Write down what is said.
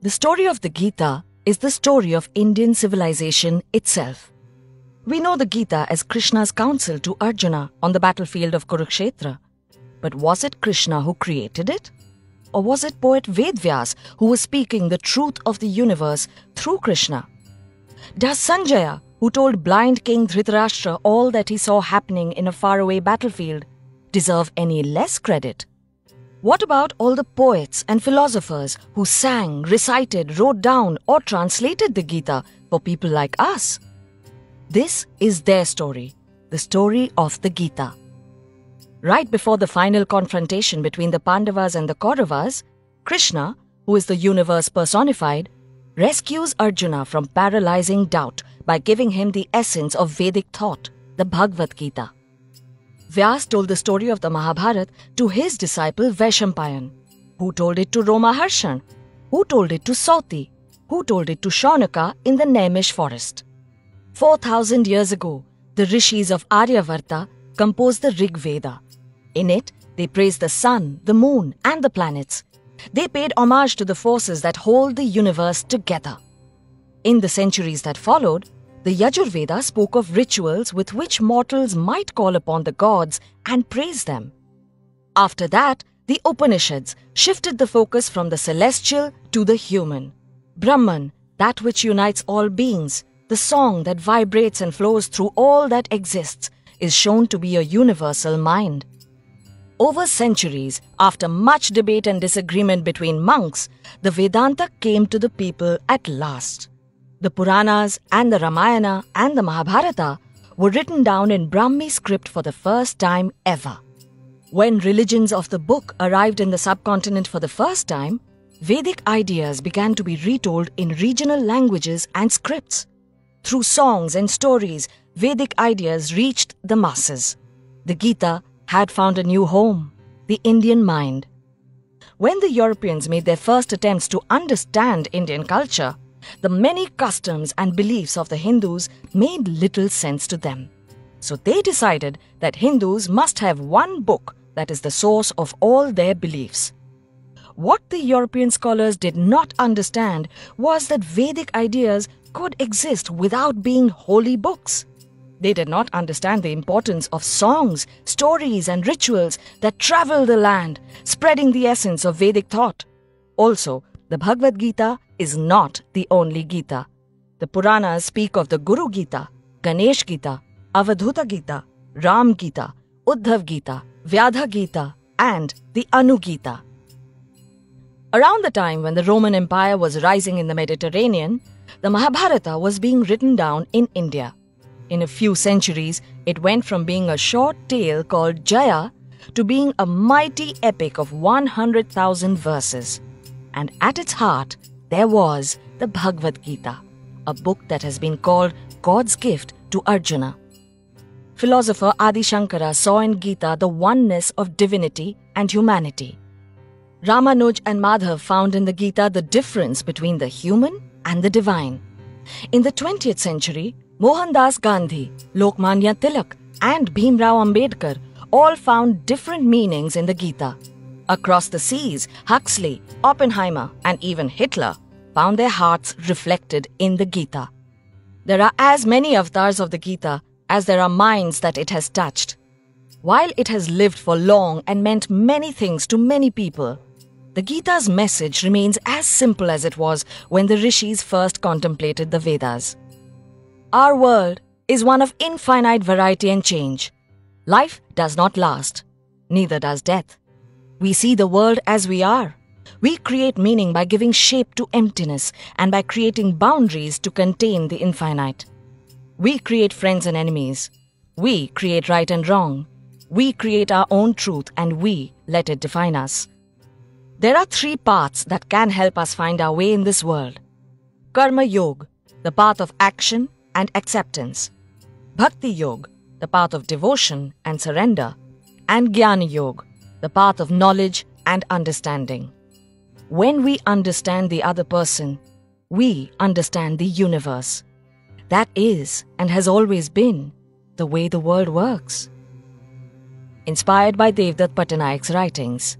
The story of the Gita is the story of Indian civilization itself. We know the Gita as Krishna's counsel to Arjuna on the battlefield of Kurukshetra. But was it Krishna who created it? Or was it poet Vedvyas who was speaking the truth of the universe through Krishna? Does Sanjaya, who told blind King Dhritarashtra all that he saw happening in a faraway battlefield, deserve any less credit? What about all the poets and philosophers who sang, recited, wrote down or translated the Gita for people like us? This is their story, the story of the Gita. Right before the final confrontation between the Pandavas and the Kauravas, Krishna, who is the universe personified, rescues Arjuna from paralyzing doubt by giving him the essence of Vedic thought, the Bhagavad Gita. Vyas told the story of the Mahabharata to his disciple Vaishampayan, who told it to Romaharshan, who told it to Sauti, who told it to Shaunaka in the Naimish forest. 4,000 years ago, the rishis of Aryavarta composed the Rig Veda. In it, they praised the sun, the moon, and the planets. They paid homage to the forces that hold the universe together. In the centuries that followed, the Yajurveda spoke of rituals with which mortals might call upon the gods and praise them. After that, the Upanishads shifted the focus from the celestial to the human. Brahman, that which unites all beings, the song that vibrates and flows through all that exists, is shown to be a universal mind. Over centuries, after much debate and disagreement between monks, the Vedanta came to the people at last. The Puranas and the Ramayana and the Mahabharata were written down in Brahmi script for the first time ever. When religions of the book arrived in the subcontinent for the first time, Vedic ideas began to be retold in regional languages and scripts. Through songs and stories, Vedic ideas reached the masses. The Gita had found a new home, the Indian mind. When the Europeans made their first attempts to understand Indian culture, the many customs and beliefs of the Hindus made little sense to them. So they decided that Hindus must have one book that is the source of all their beliefs. What the European scholars did not understand was that Vedic ideas could exist without being holy books. They did not understand the importance of songs, stories, and rituals that travel the land, spreading the essence of Vedic thought. Also, the Bhagavad Gita is not the only Gita. The Puranas speak of the Guru Gita, Ganesh Gita, Avadhuta Gita, Ram Gita, Uddhav Gita, Vyadha Gita, and the Anu Gita. Around the time when the Roman Empire was rising in the Mediterranean, the Mahabharata was being written down in India. In a few centuries, it went from being a short tale called Jaya to being a mighty epic of 100,000 verses. And at its heart, there was the Bhagavad Gita, a book that has been called God's gift to Arjuna. Philosopher Adi Shankara saw in Gita the oneness of divinity and humanity. Ramanuj and Madhav found in the Gita the difference between the human and the divine. In the 20th century, Mohandas Gandhi, Lokmanya Tilak, and Bhimrao Ambedkar all found different meanings in the Gita. Across the seas, Huxley, Oppenheimer, and even Hitler found their hearts reflected in the Gita. There are as many avatars of the Gita as there are minds that it has touched. While it has lived for long and meant many things to many people, the Gita's message remains as simple as it was when the rishis first contemplated the Vedas. Our world is one of infinite variety and change. Life does not last, neither does death. We see the world as we are. We create meaning by giving shape to emptiness and by creating boundaries to contain the infinite. We create friends and enemies. We create right and wrong. We create our own truth and we let it define us. There are 3 paths that can help us find our way in this world. Karma Yoga, the path of action and acceptance. Bhakti Yoga, the path of devotion and surrender. And Jnana Yoga, the path of knowledge and understanding. When we understand the other person, we understand the universe. That is and has always been the way the world works. Inspired by Devdutt Pattanayak's writings.